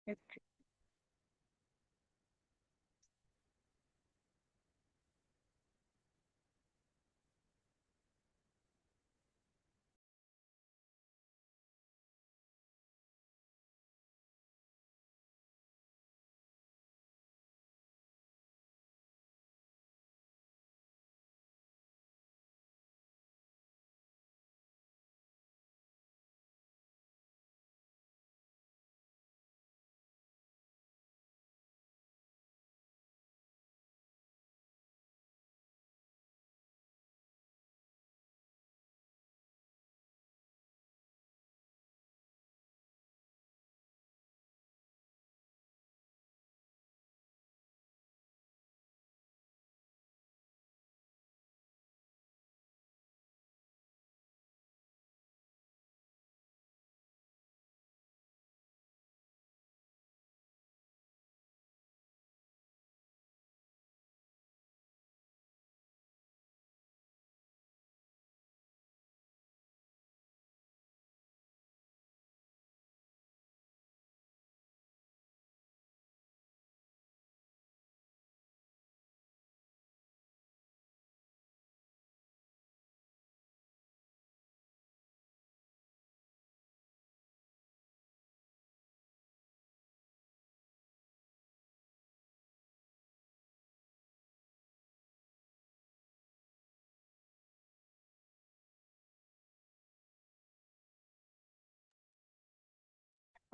It's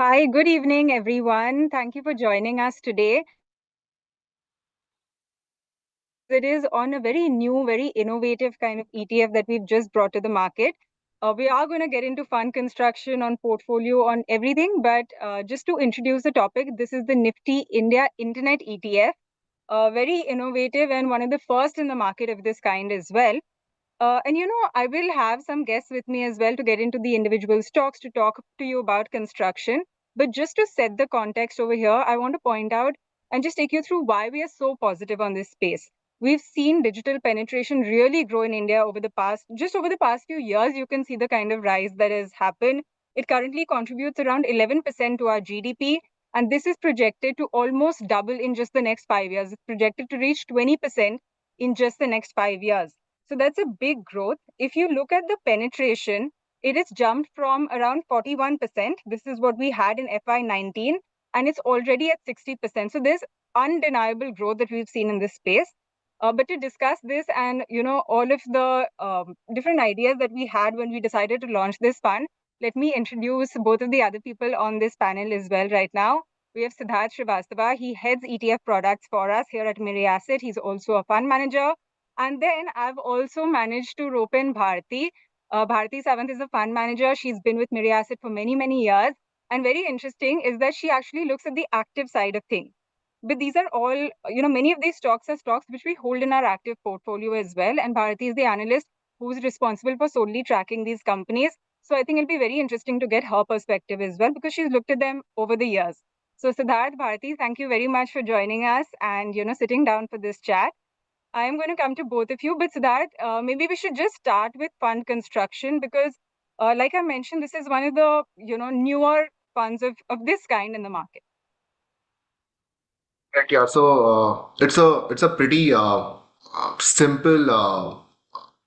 Hi, good evening, everyone. Thank you for joining us today. It is on a very new, very innovative kind of ETF that we've just brought to the market. We are going to get into fund construction on portfolio on everything, but just to introduce the topic, this is the Nifty India Internet ETF, very innovative and one of the first in the market of this kind as well. I will have some guests with me as well to get into the individual stocks to talk to you about construction. But just to set the context over here, I want to point out and just take you through why we are so positive on this space. We've seen digital penetration really grow in India over the past few years. You can see the kind of rise that has happened. It currently contributes around 11% to our GDP, and this is projected to almost double in just the next 5 years. It's projected to reach 20% in just the next 5 years. So that's a big growth. If you look at the penetration, it has jumped from around 41%. This is what we had in FY19, and it's already at 60%. So there's undeniable growth that we've seen in this space. But to discuss this and all of the different ideas that we had when we decided to launch this fund, let me introduce both of the other people on this panel as well right now. We have Siddharth Srivastava. He heads ETF products for us here at Mirae Asset. He's also a fund manager. And then I've also managed to rope in Bharti. Bharti Sawant is a fund manager. She's been with Mirae Asset for many, many years. And very interesting is that she actually looks at the active side of things. But these are all, many of these stocks are stocks which we hold in our active portfolio as well. And Bharti is the analyst who's responsible for solely tracking these companies. So I think it'll be very interesting to get her perspective as well because she's looked at them over the years. So Siddharth, Bharti, thank you very much for joining us and, sitting down for this chat. I'm going to come to both of you, but Siddharth, maybe we should just start with fund construction because, like I mentioned, this is one of the newer funds of this kind in the market. Right, yeah. So it's a pretty simple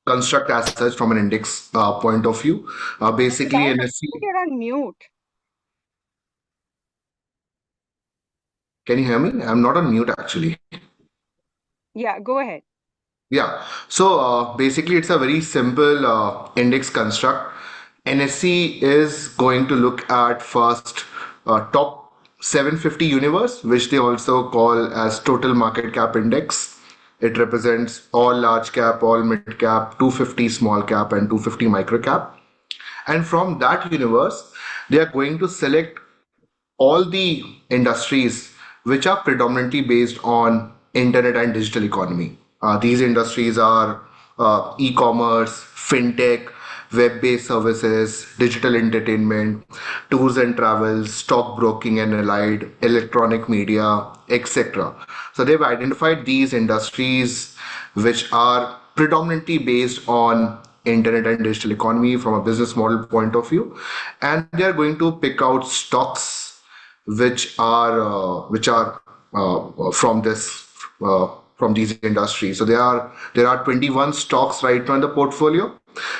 construct as such from an index point of view. Basically, Siddharth, I NSE. think you're on mute. Can you hear me? I'm not on mute actually. Yeah, go ahead. Yeah. So basically, it's a very simple index construct. NSE is going to look at first top 750 universe, which they also call as total market cap index. It represents all large cap, all mid cap, 250 small cap, and 250 micro cap. And from that universe, they are going to select all the industries which are predominantly based on internet and digital economy. These industries are e-commerce, fintech, web-based services, digital entertainment, tours and travel, stockbroking and allied, electronic media, etc. So they've identified these industries which are predominantly based on internet and digital economy from a business model point of view, and they are going to pick out stocks from this from these industries. So there are 21 stocks right now in the portfolio.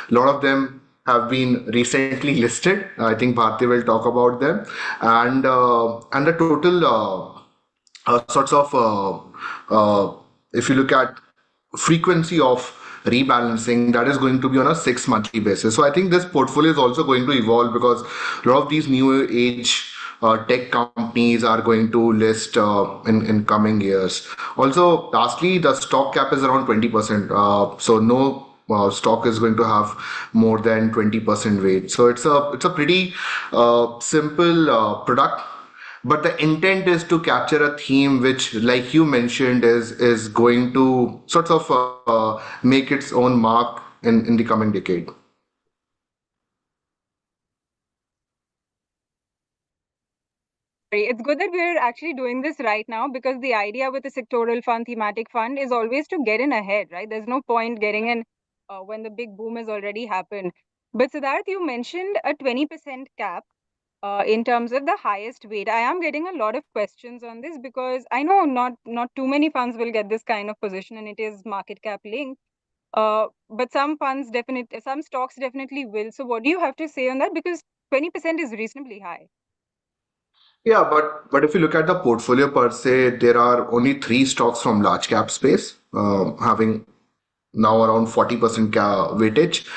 A lot of them have been recently listed. I think Bharti will talk about them, and the total sorts of if you look at frequency of rebalancing, that is going to be on a 6 monthly basis. So I think this portfolio is also going to evolve because a lot of these new age tech companies are going to list in coming years. Also, lastly, the stock cap is around 20%. So no stock is going to have more than 20% weight. So it's a pretty simple product, but the intent is to capture a theme which, like you mentioned, is going to sort of make its own mark in the coming decade. It's good that we're actually doing this right now, because the idea with a sectoral fund, thematic fund, is always to get in ahead, right? There's no point getting in when the big boom has already happened. But Siddharth, you mentioned a 20% cap in terms of the highest weight. I am getting a lot of questions on this because I know not too many funds will get this kind of position, and it is market cap linked. But some stocks definitely will. So what do you have to say on that? Because 20% is reasonably high. Yeah, but if you look at the portfolio per se, there are only three stocks from large cap space, having now around 40% weightage.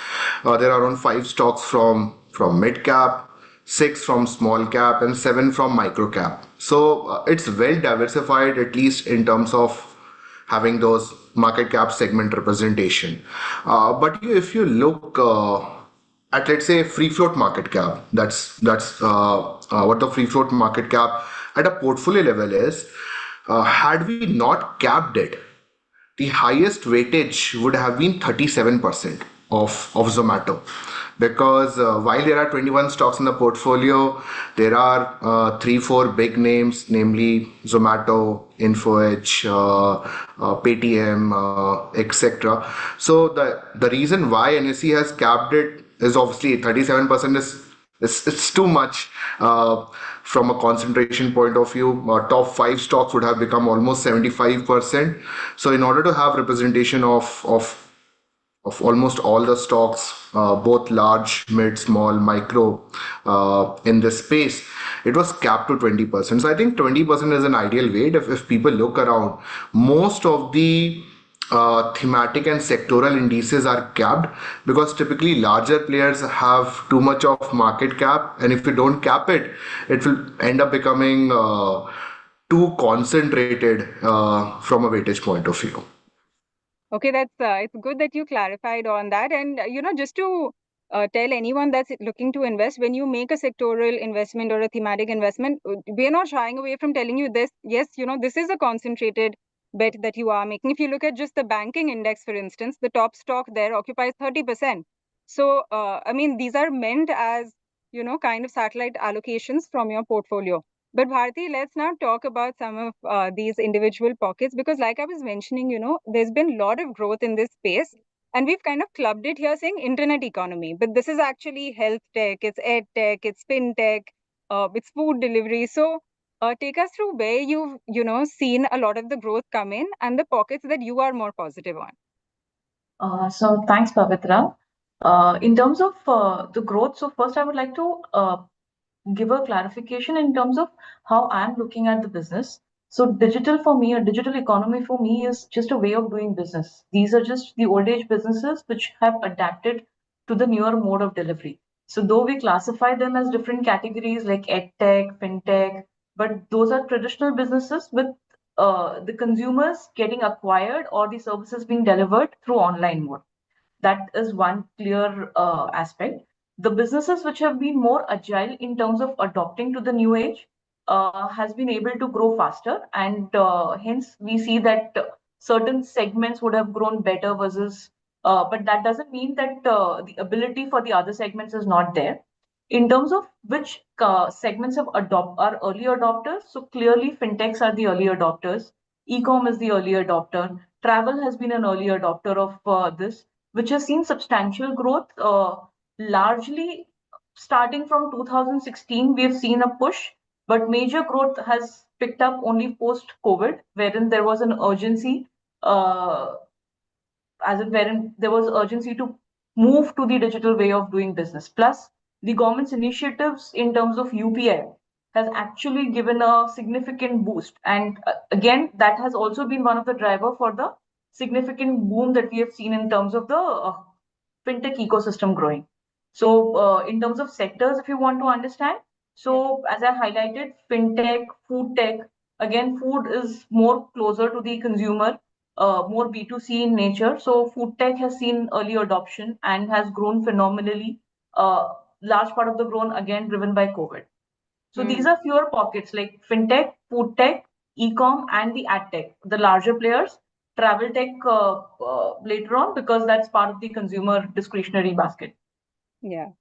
There are around five stocks from mid cap, six from small cap, and seven from micro cap. So it's well diversified, at least in terms of having those market cap segment representation. But if you look at, let's say, free float market cap, that's what the free float market cap at a portfolio level is. Had we not capped it, the highest weightage would have been 37% of Zomato. Because while there are 21 stocks in the portfolio, there are three, four big names, namely Zomato, Info Edge, Paytm, etc. So the reason why NSE has capped it is obviously 37% is it's too much from a concentration point of view. Top five stocks would have become almost 75%. So in order to have representation of almost all the stocks, both large, mid, small, micro, in this space, it was capped to 20%. So I think 20% is an ideal weight. If people look around, most of the thematic and sectoral indices are capped because typically larger players have too much of market cap, and if you don't cap it, it will end up becoming too concentrated from a weightage point of view. Okay, that's it's good that you clarified on that. And just to tell anyone that's looking to invest, when you make a sectoral investment or a thematic investment, we are not shying away from telling you this. Yes, this is a concentrated bet that you are making. If you look at just the banking index, for instance, the top stock there occupies 30%. So, I mean, these are meant as, kind of satellite allocations from your portfolio. But Bharti, let's now talk about some of these individual pockets, because like I was mentioning, there's been a lot of growth in this space, and we've kind of clubbed it here saying internet economy. But this is actually health tech, it's ed tech, it's fintech, it's food delivery. So take us through where you've, seen a lot of the growth come in and the pockets that you are more positive on. So thanks, Pavitra. In terms of the growth, so first I would like to give a clarification in terms of how I'm looking at the business. So digital for me, or digital economy for me, is just a way of doing business. These are just the old age businesses which have adapted to the newer mode of delivery. So though we classify them as different categories like edtech, fintech, but those are traditional businesses with the consumers getting acquired or the services being delivered through online mode. That is one clear aspect. The businesses which have been more agile in terms of adopting to the new age has been able to grow faster, and hence we see that certain segments would have grown better versus, but that doesn't mean that the ability for the other segments is not there. In terms of which segments are early adopters, so clearly fintechs are the early adopters, e-com is the early adopter, travel has been an early adopter of this, which has seen substantial growth, largely starting from 2016. We have seen a push but major growth has picked up only post-COVID, wherein there was an urgency, as in wherein there was urgency to move to the digital way of doing business. Plus, the government's initiatives in terms of UPI has actually given a significant boost. And again, that has also been one of the driver for the significant boom that we have seen in terms of the fintech ecosystem growing. So, in terms of sectors, if you want to understand, so as I highlighted, fintech, food tech, again, food is more closer to the consumer, more B2C in nature. So food tech has seen early adoption and has grown phenomenally. Large part of the growth again driven by COVID. So these are fewer pockets like fintech, food tech, e-com, and the ad tech. The larger players, travel tech later on because that's part of the consumer discretionary basket. Yeah.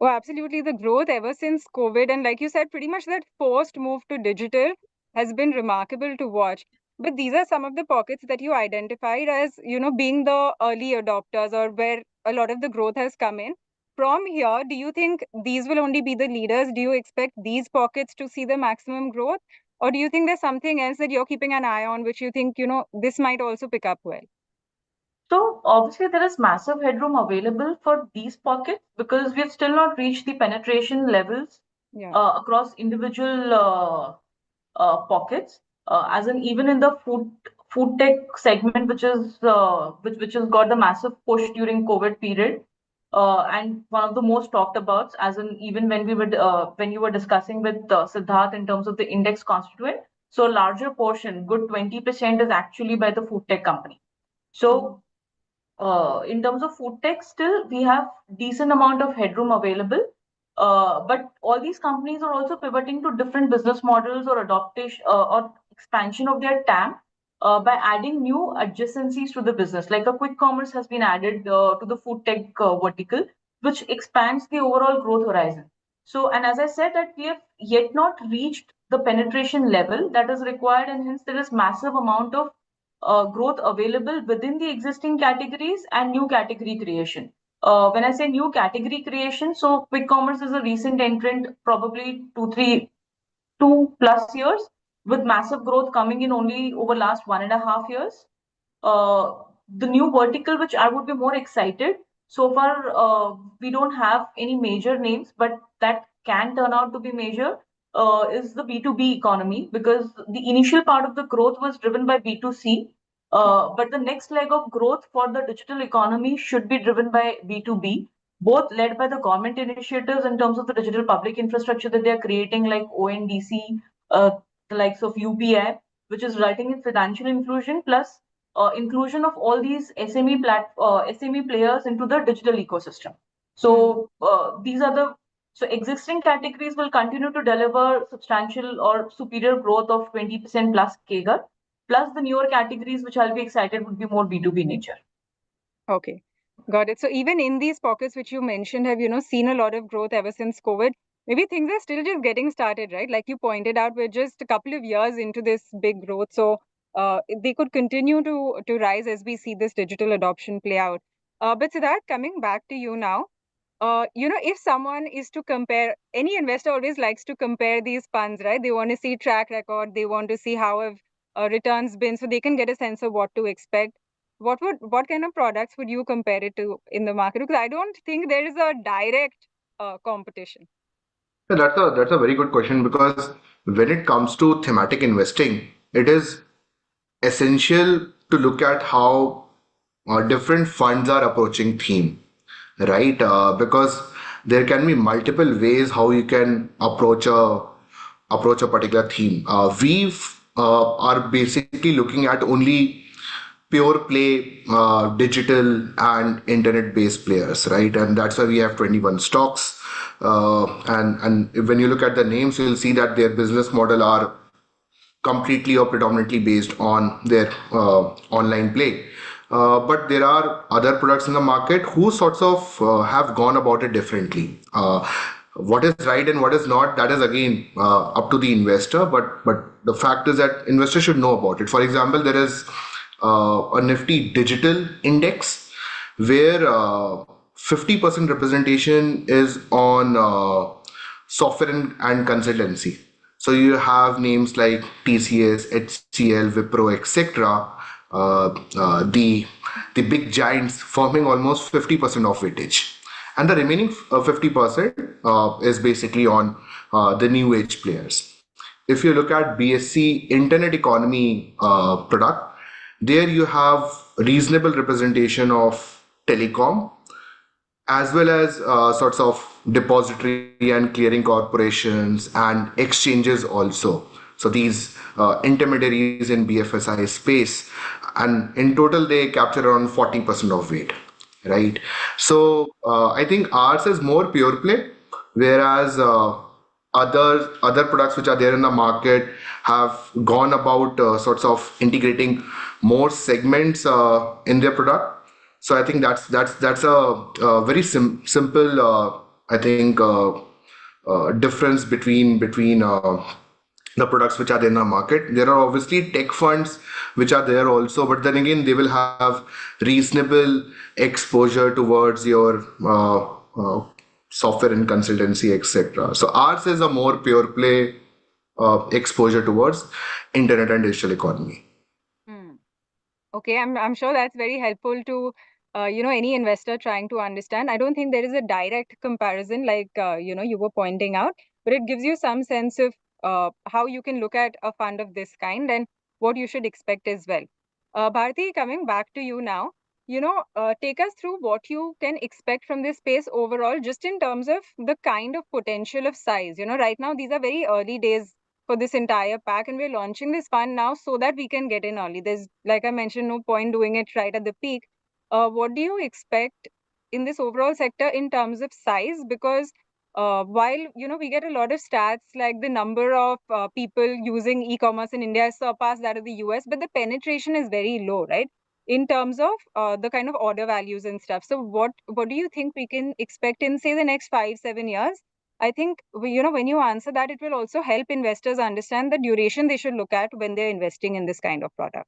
Oh, absolutely. The growth ever since COVID, and like you said, pretty much that forced move to digital has been remarkable to watch. But these are some of the pockets that you identified as, being the early adopters or where a lot of the growth has come in. From here, do you think these will only be the leaders? Do you expect these pockets to see the maximum growth? Or do you think there's something else that you're keeping an eye on, which you think, this might also pick up well? So obviously there is massive headroom available for these pockets because we've still not reached the penetration levels Yeah. across individual pockets. As in even in the food tech segment, which has got the massive push during COVID period, and one of the most talked about, as in even when you were discussing with Siddharth in terms of the index constituent, so a larger portion, good 20% is actually by the food tech company. So in terms of food tech, still we have decent amount of headroom available. But all these companies are also pivoting to different business models or adaptation or expansion of their TAM by adding new adjacencies to the business. Like a quick commerce has been added to the food tech vertical, which expands the overall growth horizon. So, and as I said, that we have yet not reached the penetration level that is required, and hence there is massive amount of growth available within the existing categories and new category creation. When I say new category creation, so quick commerce is a recent entrant, probably 2+ years, with massive growth coming in only over last 1.5 years. The new vertical, which I would be more excited. So far, we don't have any major names, but that can turn out to be major. Is the B2B economy because the initial part of the growth was driven by B2C, but the next leg of growth for the digital economy should be driven by B2B, both led by the government initiatives in terms of the digital public infrastructure that they are creating, like ONDC, the likes of UPI, which is writing in financial inclusion, plus inclusion of all these SME players into the digital ecosystem. So these are the so existing categories will continue to deliver substantial or superior growth of 20% plus CAGR. Plus the newer categories, which I'll be excited, would be more B2B nature. Okay, got it. So even in these pockets which you mentioned have, seen a lot of growth ever since COVID, maybe things are still just getting started, right? Like you pointed out, we're just a couple of years into this big growth. So they could continue to rise as we see this digital adoption play out. But Siddharth, coming back to you now, if someone is to compare, any investor always likes to compare these funds, right? They want to see track record, they want to see how have returns been, so they can get a sense of what to expect. What kind of products would you compare it to in the market? Because I don't think there is a direct competition. Yeah, that's a very good question because when it comes to thematic investing, it is essential to look at how different funds are approaching theme, right? Because there can be multiple ways how you can approach a particular theme. We are basically looking at only pure play digital and internet based players, right? And that's why we have 21 stocks. And when you look at the names, you'll see that their business model are completely or predominantly based on their online play. But there are other products in the market who sorts of have gone about it differently. What is right and what is not, that is again up to the investor. But the fact is that investors should know about it. For example, there is a Nifty digital index where 50% representation is on software and consultancy, So you have names like TCS, HCL, Wipro, etc. The big giants forming almost 50% of weightage, and the remaining 50% is basically on the new age players. If you look at BSC Internet Economy product, there you have reasonable representation of telecom as well as sorts of depository and clearing corporations and exchanges also. So these intermediaries in BFSI space, and in total they capture around 40% of weight, right? So I think ours is more pure play, whereas other products which are there in the market have gone about sorts of integrating more segments in their product. So I think that's a very simple I think difference between the products which are there in the market. There are obviously tech funds which are there also, but then again they will have reasonable exposure towards your software and consultancy, etc. So ours is a more pure play exposure towards internet and digital economy. Hmm. Okay, I'm sure that's very helpful to any investor trying to understand. I don't think there is a direct comparison like you were pointing out, but it gives you some sense of how you can look at a fund of this kind and what you should expect as well. Bharti, coming back to you now, take us through what you can expect from this space overall, just in terms of the kind of potential of size. Right now these are very early days for this entire pack, and we're launching this fund now so that we can get in early. There's, like I mentioned, no point doing it right at the peak. What do you expect in this overall sector in terms of size? Because while we get a lot of stats like the number of people using e-commerce in India has surpassed that of the US, but the penetration is very low, right? In terms of the kind of order values and stuff. So what do you think we can expect in, say, the next 5-7 years? I think when you answer that, it will also help investors understand the duration they should look at when they're investing in this kind of product.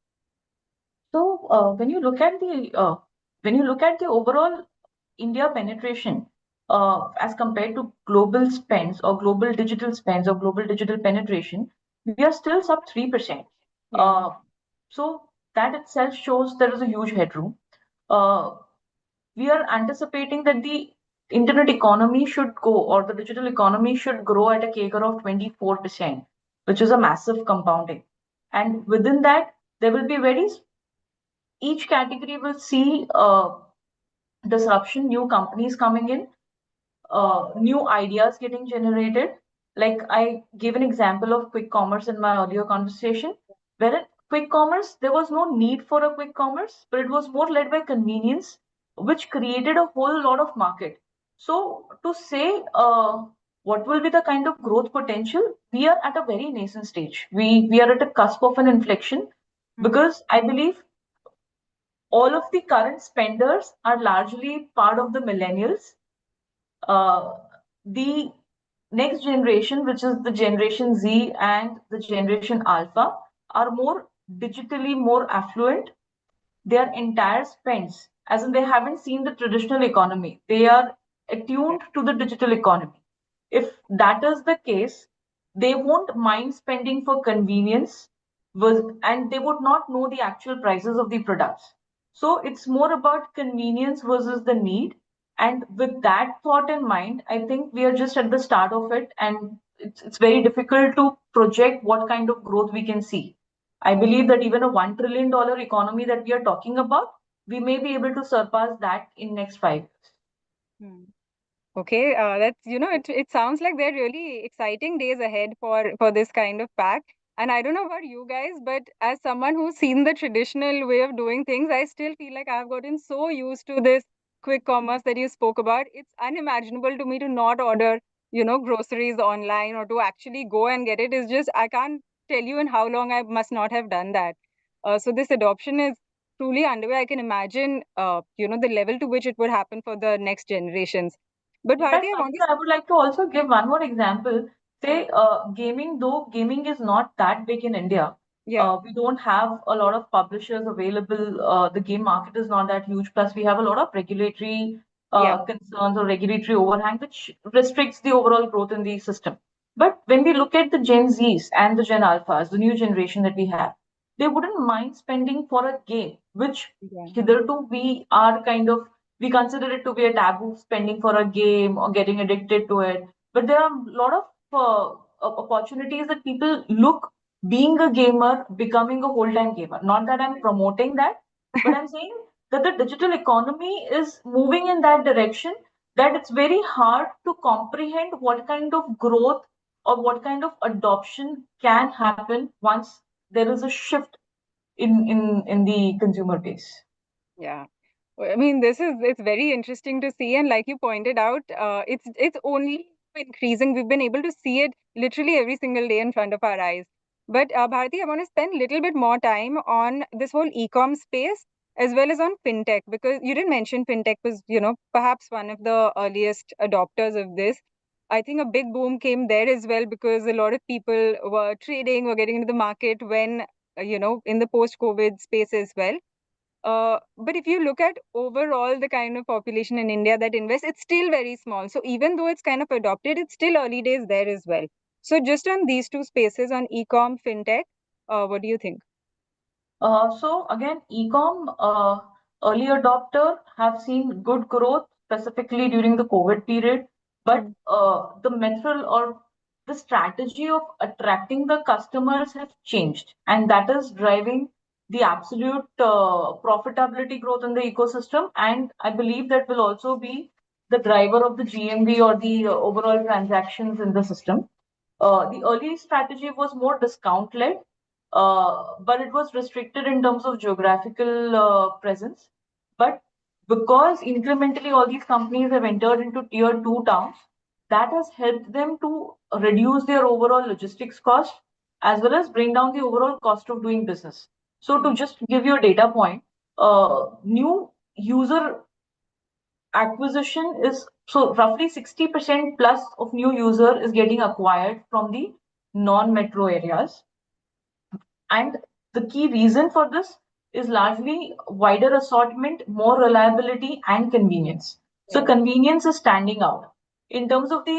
So when you look at the overall India penetration as compared to global spends or global digital spends or global digital penetration, we are still sub 3%. So that itself shows there is a huge headroom. We are anticipating that the internet economy should go, or the digital economy should grow at a CAGR of 24%, which is a massive compounding. And within that, there will be each category will see disruption, new companies coming in, new ideas getting generated. Like I gave an example of quick commerce in my earlier conversation, where in quick commerce, there was no need for a quick commerce, but it was more led by convenience, which created a whole lot of market. So to say what will be the kind of growth potential, we are at a very nascent stage. We are at a cusp of an inflection, because I believe all of the current spenders are largely part of the millennials. The next generation, which is the Generation Z and the Generation Alpha, are more digitally more affluent. Their entire spends, as in they haven't seen the traditional economy, they are attuned to the digital economy. If that is the case, they won't mind spending for convenience, and they would not know the actual prices of the products. So it's more about convenience versus the need. And with that thought in mind, I think we are just at the start of it, and it's very difficult to project what kind of growth we can see. I believe that even a $1 trillion economy that we are talking about, we may be able to surpass that in next 5 years. Hmm. Okay, that's it sounds like they're really exciting days ahead for this kind of pack. And I don't know about you guys, but as someone who's seen the traditional way of doing things, I still feel like I've gotten so used to this quick commerce that you spoke about. It's unimaginable to me to not order, groceries online or to actually go and get it. It's just I can't tell you in how long I must not have done that. So this adoption is truly underway. I can imagine, the level to which it would happen for the next generations. But In fact, Bharti, I want to. I would like to also give one more example. Say, gaming, though gaming is not that big in India, Yeah, we don't have a lot of publishers available. The game market is not that huge. Plus, we have a lot of regulatory yeah. concerns or regulatory overhang, which restricts the overall growth in the system. But when we look at the Gen Zs and the Gen Alphas, the new generation that we have, they wouldn't mind spending for a game, which Yeah. hitherto we consider it to be a taboo, spending for a game or getting addicted to it. But there are a lot of opportunities that people look being a gamer, becoming a whole-time gamer. Not that I'm promoting that, but I'm saying that the digital economy is moving in that direction, that it's very hard to comprehend what kind of growth or what kind of adoption can happen once there is a shift in the consumer base. Yeah. I mean, it's very interesting to see, and like you pointed out, it's only increasing. We've been able to see it literally every single day in front of our eyes. But Bharati, I want to spend a little bit more time on this whole e-com space as well as on fintech, because you didn't mention fintech was, perhaps one of the earliest adopters of this. I think a big boom came there as well because a lot of people were trading, were getting into the market when, in the post-COVID space as well. But if you look at overall the kind of population in India that invests, it's still very small. So even though it's kind of adopted, it's still early days there as well. So just on these two spaces, on e-com, fintech, what do you think? So again, e-com early adopter have seen good growth specifically during the COVID period, but Mm. the method or the strategy of attracting the customers have changed, and that is driving the absolute profitability growth in the ecosystem. And I believe that will also be the driver of the GMV or the overall transactions in the system. The early strategy was more discount led, but it was restricted in terms of geographical presence. But because incrementally all these companies have entered into tier two towns, that has helped them to reduce their overall logistics cost as well as bring down the overall cost of doing business. So, to just give you a data point, new user acquisition is so roughly 60% plus of new user is getting acquired from the non-metro areas, and the key reason for this is largely wider assortment, more reliability, and convenience. So, Yeah. convenience is standing out. In terms of the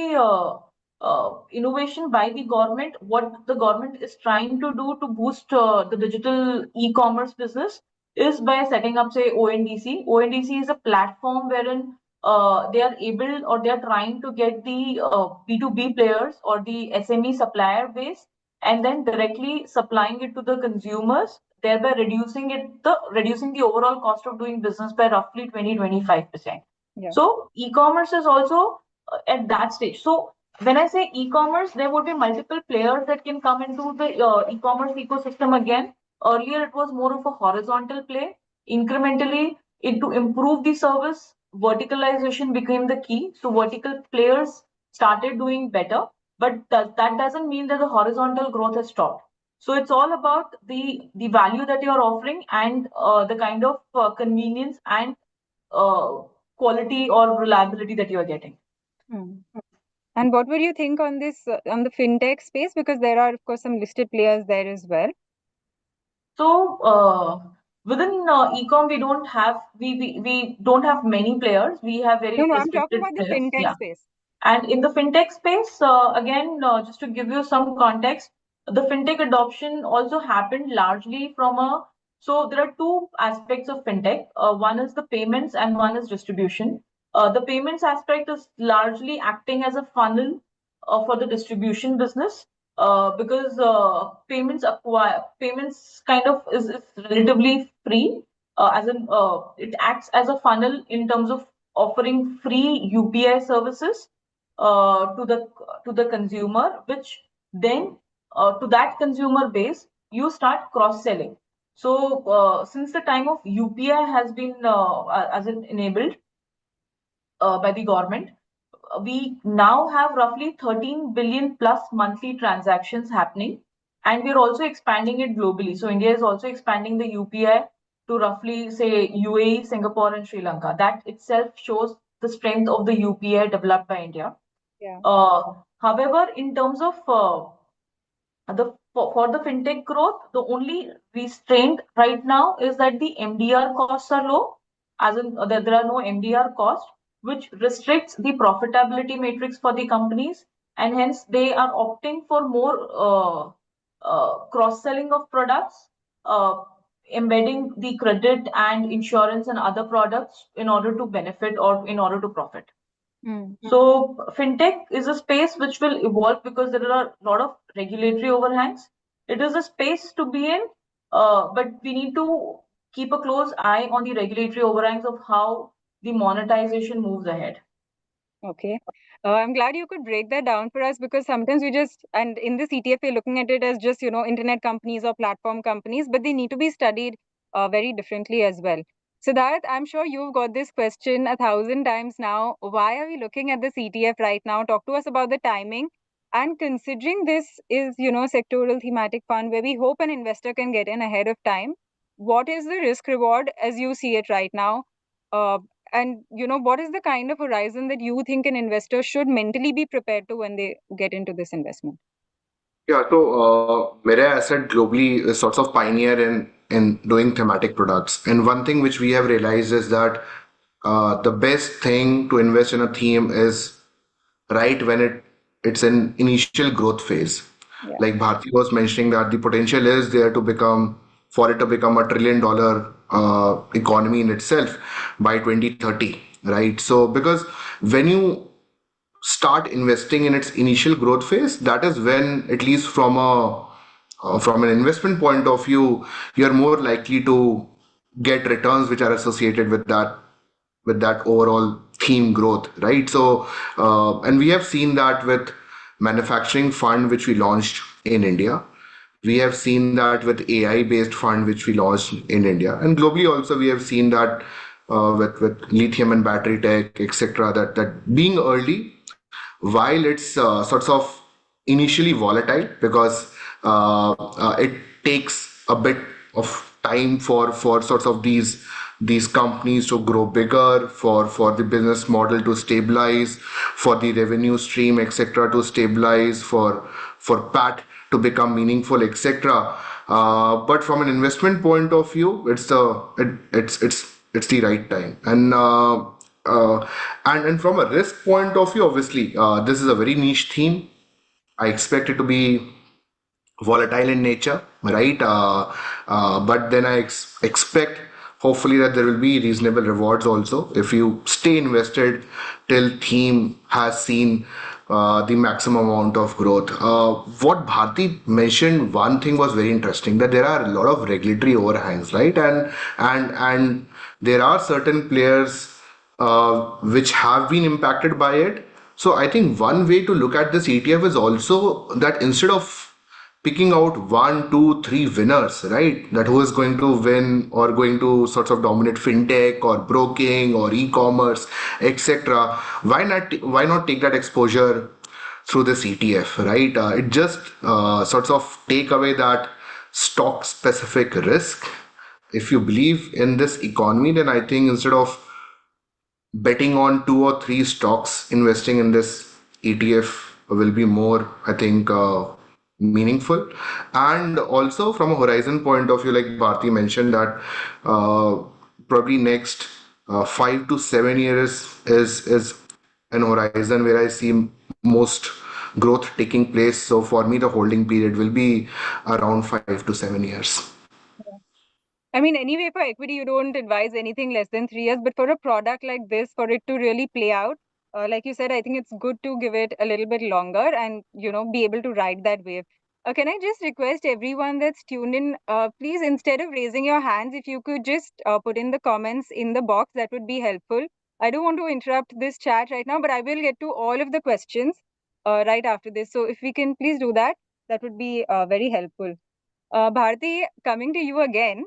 innovation by the government, what the government is trying to do to boost the digital e commerce business is by setting up, say, ONDC. ONDC is a platform wherein they are able or they are trying to get the B2B players or the SME supplier base and then directly supplying it to the consumers, thereby reducing the overall cost of doing business by roughly 20-25%. Yeah. So e-commerce is also at that stage. So when I say e-commerce, there would be multiple players that can come into the e-commerce ecosystem again. Earlier, it was more of a horizontal play. Incrementally, to improve the service, verticalization became the key. So vertical players started doing better, but that doesn't mean that the horizontal growth has stopped. So it's all about the value that you're offering and the kind of convenience and uh, quality or reliability that you're getting. Hmm. And what would you think on this, on the fintech space? Because there are, of course, some listed players there as well. So within ecom, we don't have many players. We have very No, I'm talking restricted about the players. fintech Yeah. space. And in the fintech space, again, just to give you some context, the fintech adoption also happened largely from a. So there are two aspects of fintech. One is the payments and one is distribution. The payments aspect is largely acting as a funnel for the distribution business, because payments kind of is relatively free, as in it acts as a funnel in terms of offering free UPI services to the consumer, which then to that consumer base you start cross selling. So since the time of UPI has been as in enabled by the government, we now have roughly 13 billion plus monthly transactions happening, and we're also expanding it globally. So India is also expanding the UPI to roughly say UAE, Singapore, and Sri Lanka. That itself shows the strength of the UPI developed by India. Yeah. However, in terms of for the fintech growth, the only restraint right now is that the MDR costs are low, as in there are no MDR costs, which restricts the profitability matrix for the companies. and hence they are opting for more cross-selling of products, embedding the credit and insurance and other products in order to benefit or in order to profit. So fintech is a space which will evolve because there are a lot of regulatory overhangs. It is a space to be in, but we need to keep a close eye on the regulatory overhangs of how the monetization moves ahead. Okay. I'm glad you could break that down for us, because sometimes we just, and in this ETF, we're looking at it as just, internet companies or platform companies, but they need to be studied very differently as well. Siddharth, I'm sure you've got this question 1,000 times now. Why are we looking at this ETF right now? Talk to us about the timing. And considering this is, sectoral thematic fund where we hope an investor can get in ahead of time, what is the risk reward as you see it right now? And what is the kind of horizon that you think an investor should mentally be prepared to when they get into this investment? Yeah, so Mirae Asset globally is sort of pioneer in doing thematic products. And one thing which we have realized is that the best thing to invest in a theme is right when it's in initial growth phase. Yeah. Like Bharti was mentioning that the potential is there to become for it to become $1 trillion economy in itself by 2030, right? So because when you start investing in its initial growth phase, that is when, at least from an investment point of view, you're more likely to get returns which are associated with that overall theme growth, right? So, and we have seen that with manufacturing fund which we launched in India. We have seen that with AI based fund which we launched in India, and globally also we have seen that with lithium and battery tech, etc. That being early, while it's sorts of initially volatile because it takes a bit of time for sorts of these companies to grow bigger, for the business model to stabilize, for the revenue stream, etc., to stabilize, for PAT to become meaningful, etc. But from an investment point of view, it's the right time. And from a risk point of view, obviously, this is a very niche theme. I expect it to be volatile in nature, right? But then I expect hopefully that there will be reasonable rewards also if you stay invested till theme has seen the maximum amount of growth. What Bharti mentioned, one thing was very interesting, that there are a lot of regulatory overhangs, right? And there are certain players which have been impacted by it. So I think one way to look at this ETF is also that instead of picking out one, two, three winners, right? That who is going to win or going to sort of dominate fintech or broking or e-commerce, etc. Why not take that exposure through this ETF, right? It just sorts of take away that stock specific risk. If you believe in this economy, then I think instead of betting on two or three stocks, investing in this ETF will be more, I think, meaningful. And also from a horizon point of view, like Bharti mentioned, that probably next 5 to 7 years is an horizon where I see most growth taking place. So for me, the holding period will be around 5 to 7 years. I mean, anyway, for equity, you don't advise anything less than 3 years. But for a product like this, for it to really play out, like you said, I think it's good to give it a little bit longer and, be able to ride that wave. Can I just request everyone that's tuned in, please, instead of raising your hands, if you could just put in the comments in the box, that would be helpful. I don't want to interrupt this chat right now, but I will get to all of the questions right after this. So if we can please do that, that would be very helpful. Bharti, coming to you again,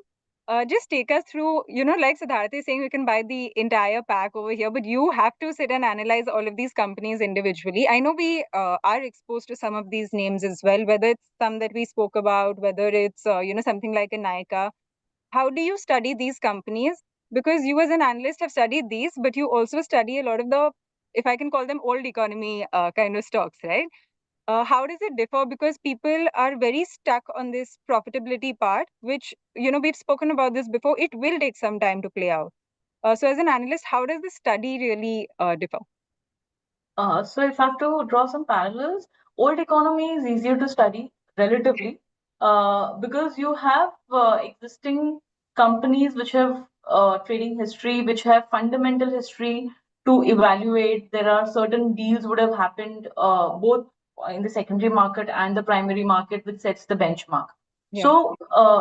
just take us through, like Siddharth is saying, we can buy the entire pack over here, but you have to sit and analyze all of these companies individually. I know we are exposed to some of these names as well, whether it's some that we spoke about, whether it's, something like a Nykaa. How do you study these companies? Because you as an analyst have studied these, but you also study a lot of the, if I can call them old economy kind of stocks, right? How does it differ? Because people are very stuck on this profitability part, which, we've spoken about this before. It will take some time to play out. So as an analyst, how does the study really differ? So if I have to draw some parallels, old economy is easier to study relatively because you have existing companies which have trading history, which have fundamental history to evaluate. There are certain deals would have happened both in the secondary market and the primary market, which sets the benchmark. Yeah. So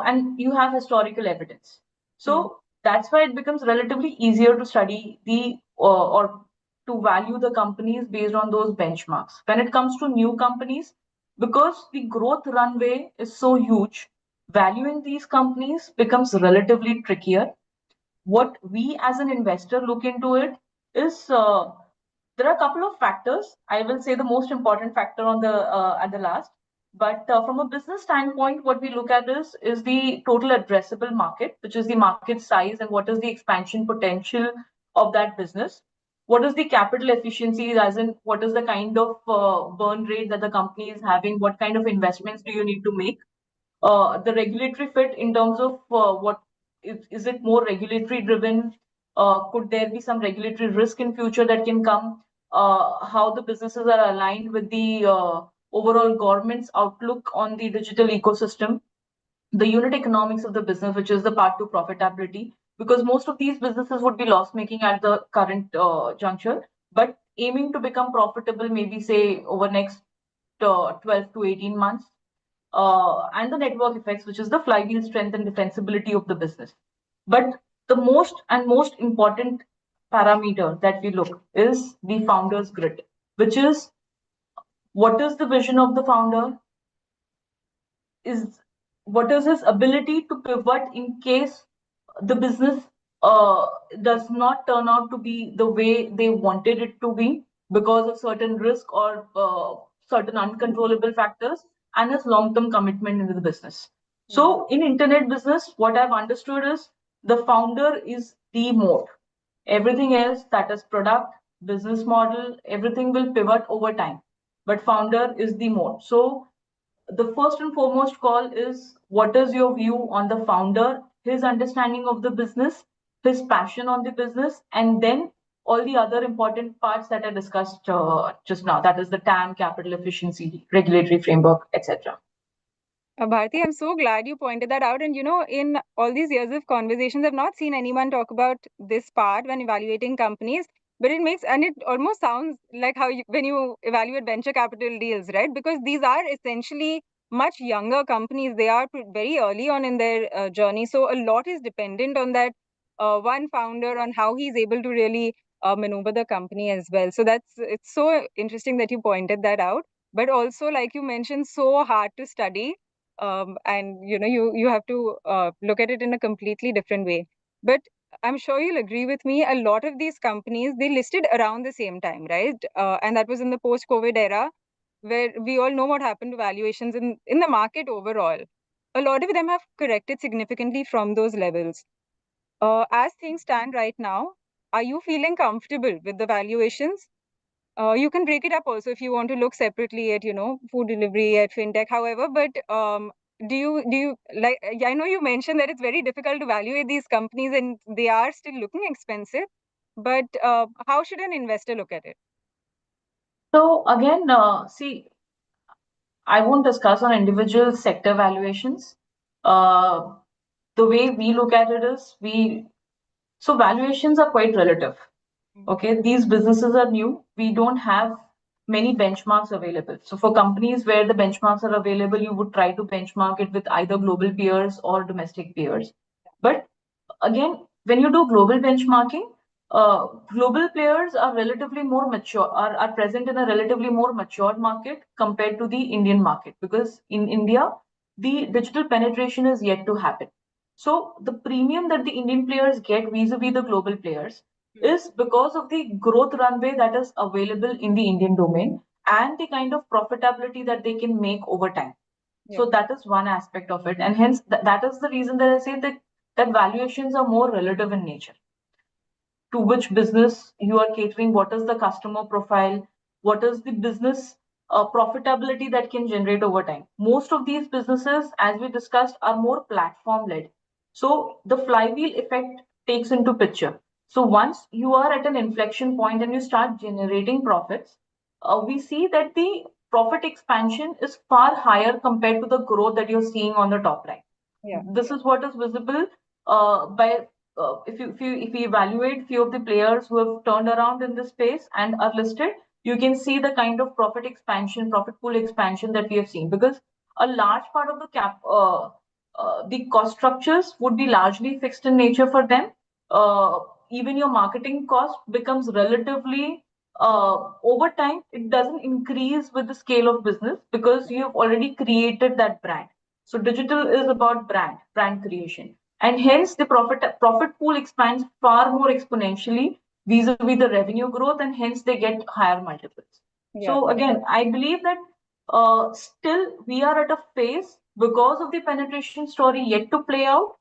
and you have historical evidence. So that's why it becomes relatively easier to study the or to value the companies based on those benchmarks. When it comes to new companies, because the growth runway is so huge, valuing these companies becomes relatively trickier. What we as an investor look into it is there are a couple of factors. I will say the most important factor on the at the last. But from a business standpoint, what we look at is the total addressable market, which is the market size and what is the expansion potential of that business. What is the capital efficiency, as in what is the kind of burn rate that the company is having? What kind of investments do you need to make? The regulatory fit in terms of what is it more regulatory driven? Could there be some regulatory risk in future that can come? How the businesses are aligned with the overall government's outlook on the digital ecosystem, the unit economics of the business, which is the part to profitability, because most of these businesses would be loss making at the current juncture, but aiming to become profitable maybe say over next 12 to 18 months, and the network effects, which is the flywheel strength and defensibility of the business. But the most important parameter that we look is the founder's grit, which is what is the vision of the founder, is what is his ability to pivot in case the business does not turn out to be the way they wanted it to be because of certain risk or certain uncontrollable factors, and his long-term commitment into the business. So in internet business, what I've understood is the founder is the moat. Everything else, that is product, business model, everything will pivot over time, but founder is the moat. So the first and foremost call is what is your view on the founder, his understanding of the business, his passion on the business, and then all the other important parts that I discussed just now. That is the TAM, capital efficiency, regulatory framework, etc. Bharti, I'm so glad you pointed that out. And in all these years of conversations, I've not seen anyone talk about this part when evaluating companies. But it almost sounds like when you evaluate venture capital deals, right? Because these are essentially much younger companies. They are very early on in their journey. So a lot is dependent on that one founder, on how he's able to really maneuver the company as well. So it's so interesting that you pointed that out. But also, like you mentioned, so hard to study, and you have to look at it in a completely different way. But I'm sure you'll agree with me, a lot of these companies, they listed around the same time, right? And that was in the post-COVID era, where we all know what happened to valuations in the market overall. A lot of them have corrected significantly from those levels. As things stand right now, are you feeling comfortable with the valuations? You can break it up also if you want to look separately at, food delivery, at fintech, however. But do you like? I know you mentioned that it's very difficult to evaluate these companies and they are still looking expensive. But how should an investor look at it? So again, see, I won't discuss on individual sector valuations. Uh, the way we look at it is so valuations are quite relative. Okay, these businesses are new. We don't have many benchmarks available. So for companies where the benchmarks are available, you would try to benchmark it with either global peers or domestic peers. But again, when you do global benchmarking, global players are relatively more mature, are present in a relatively more matured market compared to the Indian market, because in India, the digital penetration is yet to happen. So the premium that the Indian players get vis-a-vis the global players is because of the growth runway that is available in the Indian domain and the kind of profitability that they can make over time. So that is one aspect of it, and hence that is the reason that I say that valuations are more relative in nature. To which business you are catering, what is the customer profile, what is the business profitability that can generate over time. Most of these businesses, as we discussed, are more platform led. So the flywheel effect takes into picture. So once you are at an inflection point and you start generating profits, we see that the profit expansion is far higher compared to the growth that you're seeing on the top line. Yeah. This is what is visible by if you evaluate few of the players who have turned around in this space and are listed, you can see the kind of profit expansion, profit pool expansion that we have seen, because a large part of the cost structures would be largely fixed in nature for them. Even your marketing cost becomes relatively over time, it doesn't increase with the scale of business because you have already created that brand. So digital is about brand creation, and hence the profit pool expands far more exponentially vis-a-vis the revenue growth, and hence they get higher multiples. Yeah. So again, I believe that still we are at a phase because of the penetration story yet to play out.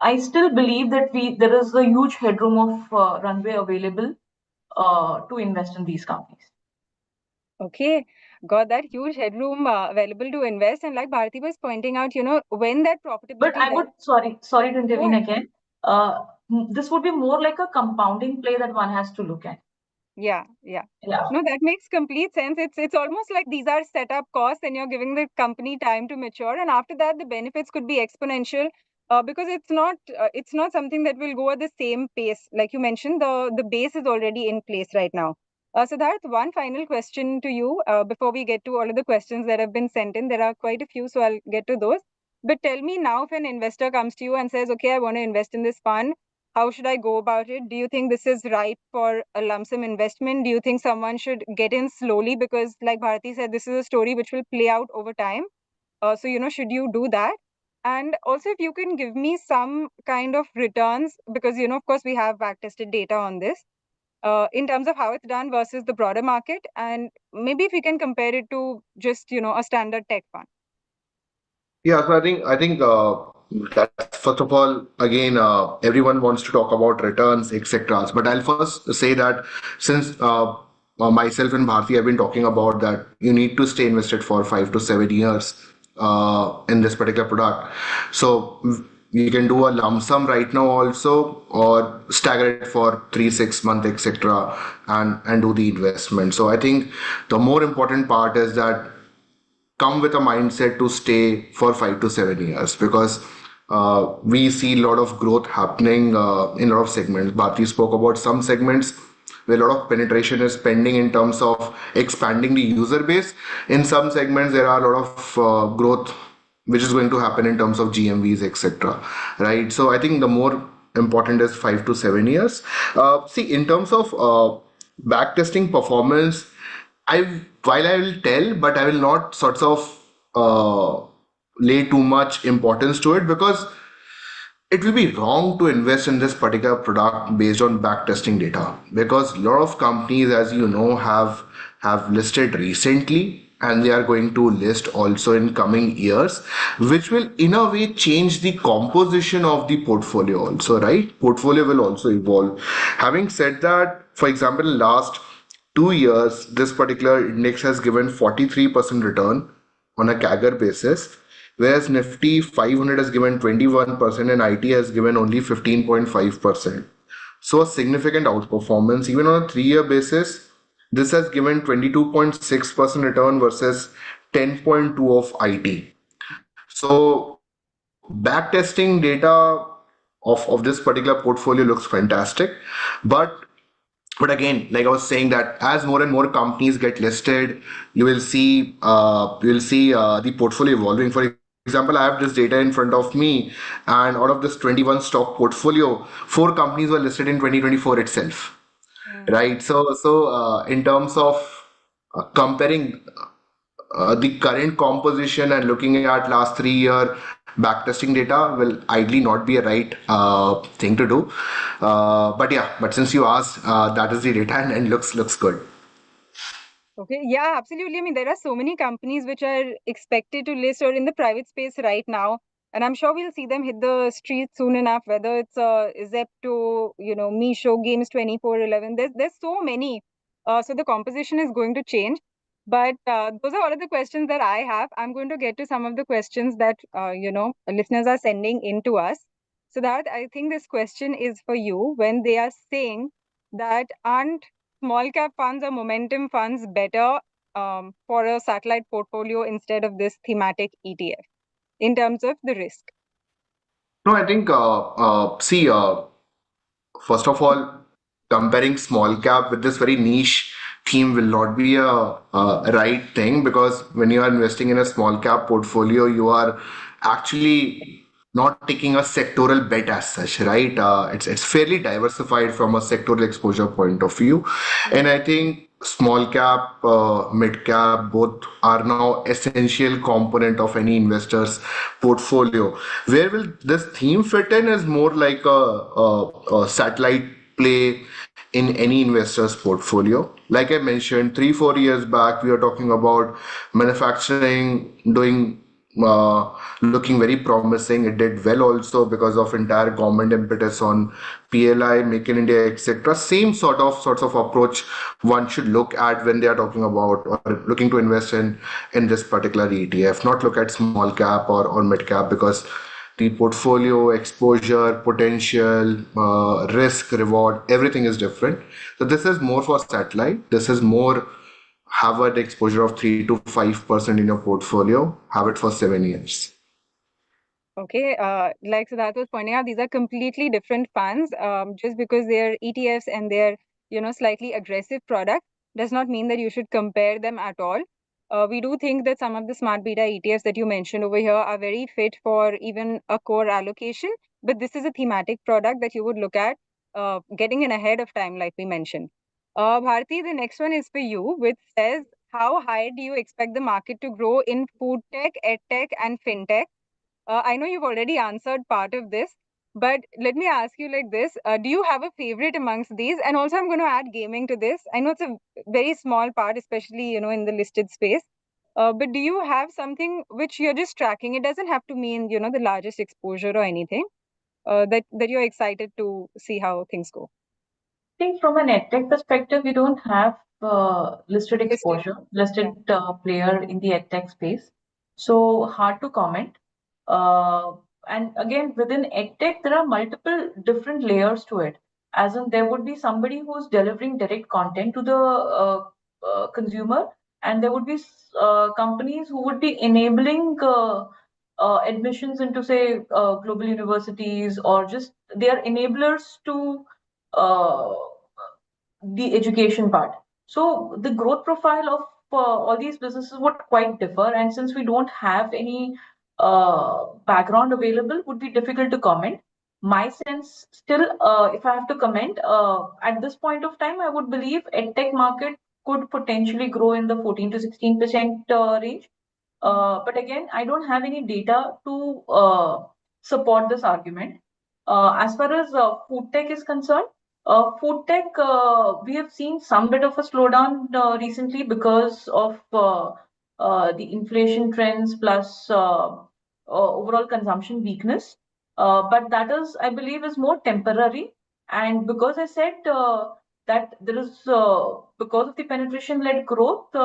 I still believe that there is a huge headroom of runway available to invest in these companies. Okay, got that huge headroom available to invest. And like Bharati was pointing out, when that But profitability I would, sorry to intervene Go ahead. again. This would be more like a compounding play that one has to look at. Yeah. Yeah. No, that makes complete sense. It's almost like these are setup costs and you're giving the company time to mature, and after that the benefits could be exponential. Because it's not something that will go at the same pace. Like you mentioned, the base is already in place right now. So that's one final question to you before we get to all of the questions that have been sent in. There are quite a few, so I'll get to those. But tell me now, if an investor comes to you and says, okay, I want to invest in this fund, how should I go about it? Do you think this is right for a lump sum investment? Do you think someone should get in slowly? Because like Bharati said, this is a story which will play out over time. So, should you do that? And also, if you can give me some kind of returns, because, of course, we have back-tested data on this, in terms of how it's done versus the broader market. And maybe if we can compare it to just, a standard tech fund. Yeah, so I think that's first of all, again, everyone wants to talk about returns, etc. But I'll first say that since myself and Bharti have been talking about that you need to stay invested for 5 to 7 years in this particular product. So you can do a lump sum right now also, or stagger it for 3 6 months, etc. and do the investment. So I think the more important part is that come with a mindset to stay for 5 to 7 years, because we see a lot of growth happening in a lot of segments. Bharti spoke about some segments where a lot of penetration is pending in terms of expanding the user base. In some segments, there are a lot of growth which is going to happen in terms of GMVs, etc. Right? So I think the more important is 5 to 7 years. See, in terms of backtesting performance, while I will tell, but I will not sort of lay too much importance to it, because it will be wrong to invest in this particular product based on backtesting data, because a lot of companies, as you know, have listed recently and they are going to list also in coming years, which will in a way change the composition of the portfolio also, right? Portfolio will also evolve. Having said that, for example, last 2 years, this particular index has given 43% return on a CAGR basis, whereas Nifty 500 has given 21% and IT has given only 15.5%. So a significant outperformance. Even on a 3 year basis, this has given 22.6% return versus 10.2 of IT. So backtesting data of this particular portfolio looks fantastic. But again, like I was saying, that as more and more companies get listed, you will see the portfolio evolving. For example, I have this data in front of me, and out of this 21 stock portfolio, 4 companies were listed in 2024 itself. Right. So in terms of comparing the current composition and looking at last 3 year backtesting data will ideally not be a right thing to do. But yeah, but since you asked, that is the data, and looks good. Okay, yeah, absolutely. I mean, there are so many companies which are expected to list or in the private space right now, and I'm sure we'll see them hit the streets soon enough. Whether it's Zepto, Meesho, Games 24/11. There's so many. So the composition is going to change. But those are all of the questions that I have. I'm going to get to some of the questions that listeners are sending in to us. So that I think this question is for you when they are saying that aren't small cap funds or momentum funds better for a satellite portfolio instead of this thematic ETF in terms of the risk? No, I think, see, first of all, comparing small cap with this very niche theme will not be a right thing, because when you are investing in a small cap portfolio, you are actually not taking a sectoral bet as such, right? It's fairly diversified from a sectoral exposure point of view, and I think small cap, mid cap, both are now essential component of any investor's portfolio. Where will this theme fit in is more like a satellite play in any investor's portfolio. Like I mentioned, 3 4 years back, we are talking about manufacturing doing looking very promising. It did well also because of entire government impetus on PLI, Make in India, etc. Same sorts of approach one should look at when they are talking about or looking to invest in this particular ETF. Not look at small cap or mid cap, because the portfolio exposure, potential, risk, reward, everything is different. So this is more for satellite. This is more have an exposure of 3 to 5% in your portfolio. Have it for 7 years. Okay, like Siddharth was pointing out, these are completely different funds. Just because they're ETFs and they're, slightly aggressive product does not mean that you should compare them at all. We do think that some of the smart beta ETFs that you mentioned over here are very fit for even a core allocation, but this is a thematic product that you would look at getting in ahead of time, like we mentioned. Bharti, the next one is for you, which says, how high do you expect the market to grow in food tech, ed tech, and fintech? I know you've already answered part of this, but let me ask you like this. Do you have a favorite amongst these? And also, I'm going to add gaming to this. I know it's a very small part, especially, in the listed space. But do you have something which you're just tracking? It doesn't have to mean, the largest exposure or anything, that you're excited to see how things go. I think from an edtech perspective, we don't have listed exposure, listed player in the edtech space. So hard to comment. Uh, and again, within edtech, there are multiple different layers to it. As in, there would be somebody who's delivering direct content to the consumer, and there would be companies who would be enabling admissions into, say, global universities, or just they are enablers to uh, the education part. So the growth profile of all these businesses would quite differ, and since we don't have any background available, would be difficult to comment. My sense, still, if I have to comment, at this point of time, I would believe edtech market could potentially grow in the 14 to 16% range. But again, I don't have any data to support this argument. As far as food tech is concerned, food tech, we have seen some bit of a slowdown recently because of the inflation trends plus overall consumption weakness. But that is, I believe, is more temporary. And because I said that there is, because of the penetration-led growth,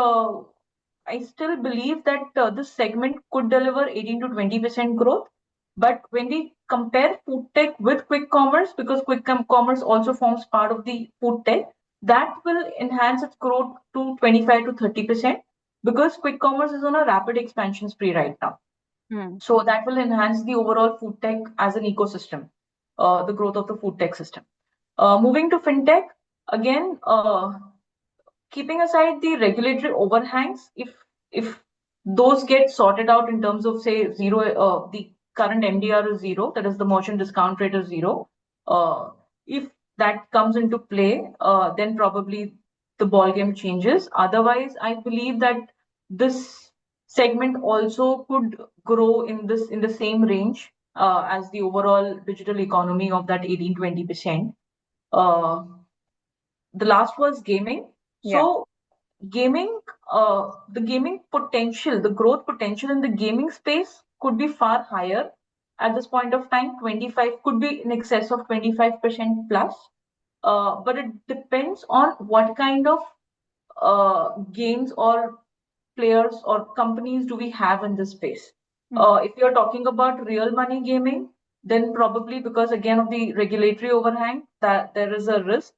I still believe that this segment could deliver 18 to 20% growth. But when we compare food tech with quick commerce, because quick commerce also forms part of the food tech, that will enhance its growth to 25 to 30%, because quick commerce is on a rapid expansion spree right now. So that will enhance the overall food tech as an ecosystem, the growth of the food tech system. Moving to fintech, again, keeping aside the regulatory overhangs, if those get sorted out in terms of, say, zero, the current MDR is zero, that is the merchant discount rate is zero. If that comes into play, then probably the ball game changes. Otherwise, I believe that this segment also could grow in the same range as the overall digital economy of that 18-20%. The last was gaming. So gaming, the gaming potential, the growth potential in the gaming space could be far higher at this point of time. 25 could be in excess of 25% plus. But it depends on what kind of games or players or companies do we have in this space. If you're talking about real money gaming, then probably, because again of the regulatory overhang, that there is a risk.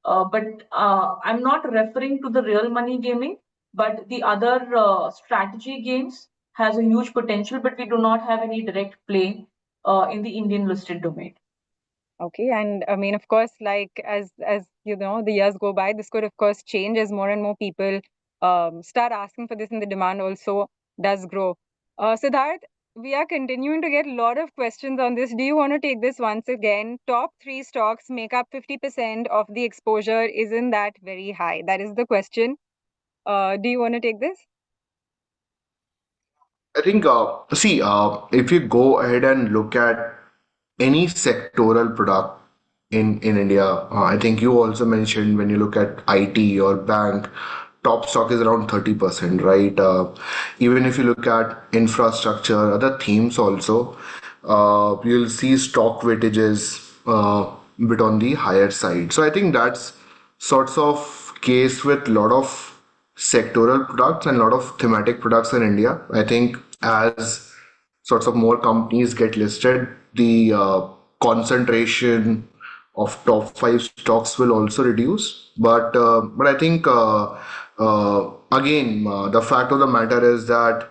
But I'm not referring to the real money gaming, but the other strategy games has a huge potential, but we do not have any direct play in the Indian listed domain. Okay, and I mean, of course, like as you know, the years go by, this could of course change as more and more people start asking for this, and the demand also does grow. Siddharth, we are continuing to get a lot of questions on this. Do you want to take this once again? Top three stocks make up 50% of the exposure. Isn't that very high? That is the question. Do you want to take this? I think, if you go ahead and look at any sectoral product in India, I think you also mentioned when you look at IT or bank, top stock is around 30%, right? Even if you look at infrastructure, other themes also, you'll see stock weightages bit on the higher side. So I think that's sorts of case with a lot of sectoral products and a lot of thematic products in India. I think as sorts of more companies get listed, the concentration of top five stocks will also reduce. But I think again, the fact of the matter is that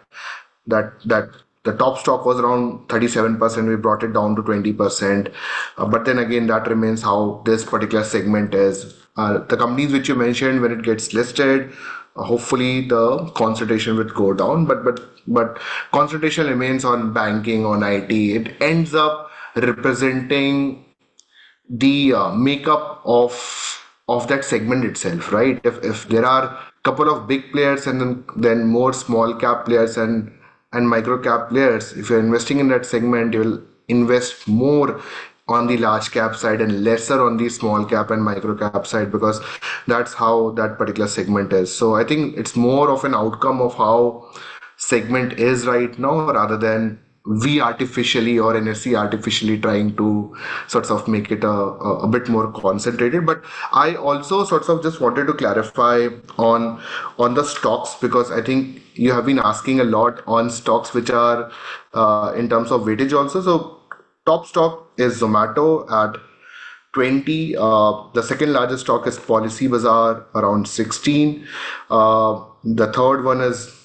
the top stock was around 37%. We brought it down to 20%. But then again, that remains how this particular segment is. The companies which you mentioned, when it gets listed, hopefully the concentration would go down. But concentration remains on banking, on IT. It ends up representing the makeup of that segment itself, right? If there are a couple of big players and then more small cap players and micro cap players, if you're investing in that segment, you'll invest more on the large cap side and lesser on the small cap and micro cap side, because that's how that particular segment is. So I think it's more of an outcome of how segment is right now, rather than we artificially or NSE artificially trying to sort of make it a bit more concentrated. But I also sort of just wanted to clarify on the stocks, because I think you have been asking a lot on stocks which are in terms of weightage also. So top stock is Zomato at 20. The second largest stock is Policy Bazaar around 16. The third one is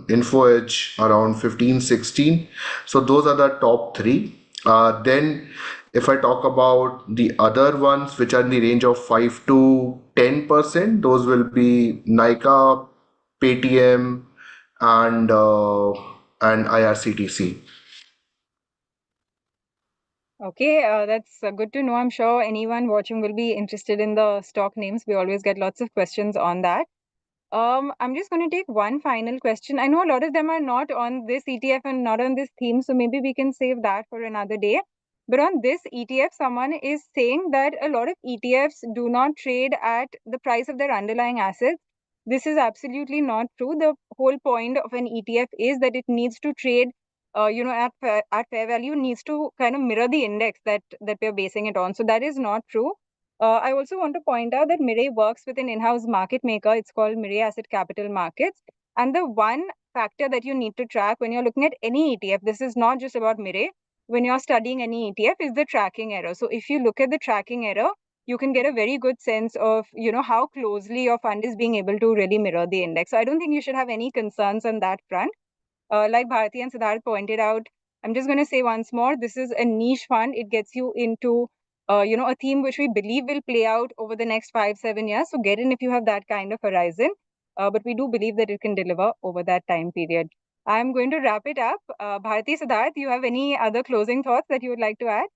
Info Edge around 15, 16. So those are the top three. Then if I talk about the other ones which are in the range of 5 to 10%, those will be Nykaa, Paytm, and IRCTC. Okay, that's good to know. I'm sure anyone watching will be interested in the stock names. We always get lots of questions on that. I'm just going to take one final question. I know a lot of them are not on this ETF and not on this theme, so maybe we can save that for another day. But on this ETF, someone is saying that a lot of ETFs do not trade at the price of their underlying assets. This is absolutely not true. The whole point of an ETF is that it needs to trade, at fair value, needs to kind of mirror the index that we're basing it on. So that is not true. I also want to point out that Mirae works with an in-house market maker. It's called Mirae Asset Capital Markets. And the one factor that you need to track when you're looking at any ETF, this is not just about Mirae, when you're studying any ETF, is the tracking error. So if you look at the tracking error, you can get a very good sense of, how closely your fund is being able to really mirror the index. So I don't think you should have any concerns on that front. Like Bharati and Siddharth pointed out, I'm just going to say once more, this is a niche fund. It gets you into, a theme which we believe will play out over the next 5-7 years. So get in if you have that kind of horizon. But we do believe that it can deliver over that time period. I'm going to wrap it up. Bharati, Siddharth, you have any other closing thoughts that you would like to add?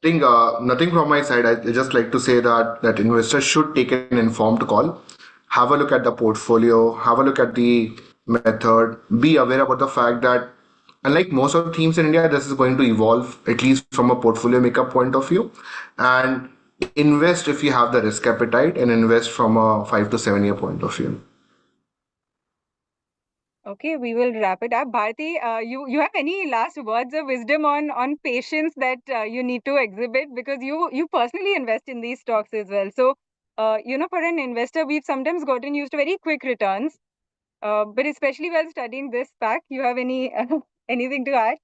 I think nothing from my side. I just like to say that investors should take an informed call, have a look at the portfolio, have a look at the method, be aware about the fact that unlike most of the themes in India, this is going to evolve at least from a portfolio makeup point of view, and invest if you have the risk appetite, and invest from a 5 to 7 year point of view. Okay, we will wrap it up. Bharati, you have any last words of wisdom on patience that you need to exhibit, because you personally invest in these stocks as well. So, for an investor, we've sometimes gotten used to very quick returns, but especially while studying this pack, you have any anything to add?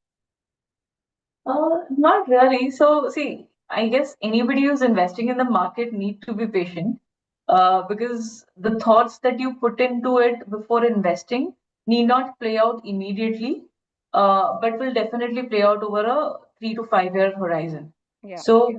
Not really. So, see, I guess anybody who's investing in the market need to be patient, because the thoughts that you put into it before investing need not play out immediately, but will definitely play out over a 3 to 5 year horizon. Yeah. So,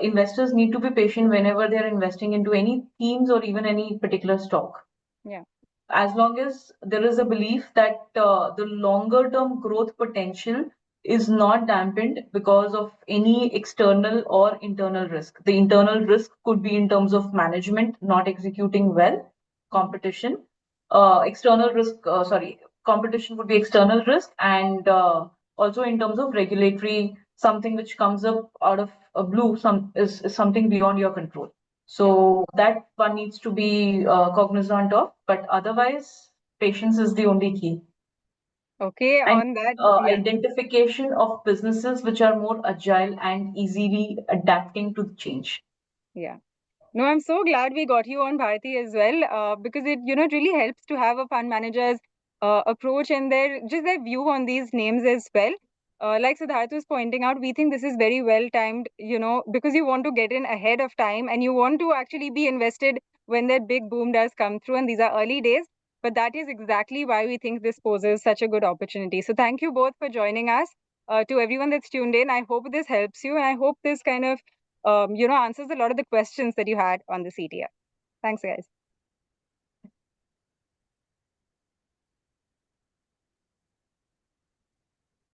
investors need to be patient whenever they're investing into any themes or even any particular stock. Yeah. As long as there is a belief that the longer term growth potential is not dampened because of any external or internal risk. The internal risk could be in terms of management not executing well, competition. External risk, sorry, competition would be external risk, and also in terms of regulatory, something which comes up out of a blue, is something beyond your control. So that one needs to be cognizant of, but otherwise, patience is the only key. Okay, And on that, yeah. identification of businesses which are more agile and easily adapting to change. Yeah. No, I'm so glad we got you on Bharati as well, because it, it really helps to have a fund manager's approach and their view on these names as well. Like Siddharth was pointing out, we think this is very well timed, because you want to get in ahead of time and you want to actually be invested when that big boom does come through. And these are early days, but that is exactly why we think this poses such a good opportunity. So thank you both for joining us. To everyone that's tuned in, I hope this helps you, and I hope this kind of answers a lot of the questions that you had on the CTF. Thanks, guys.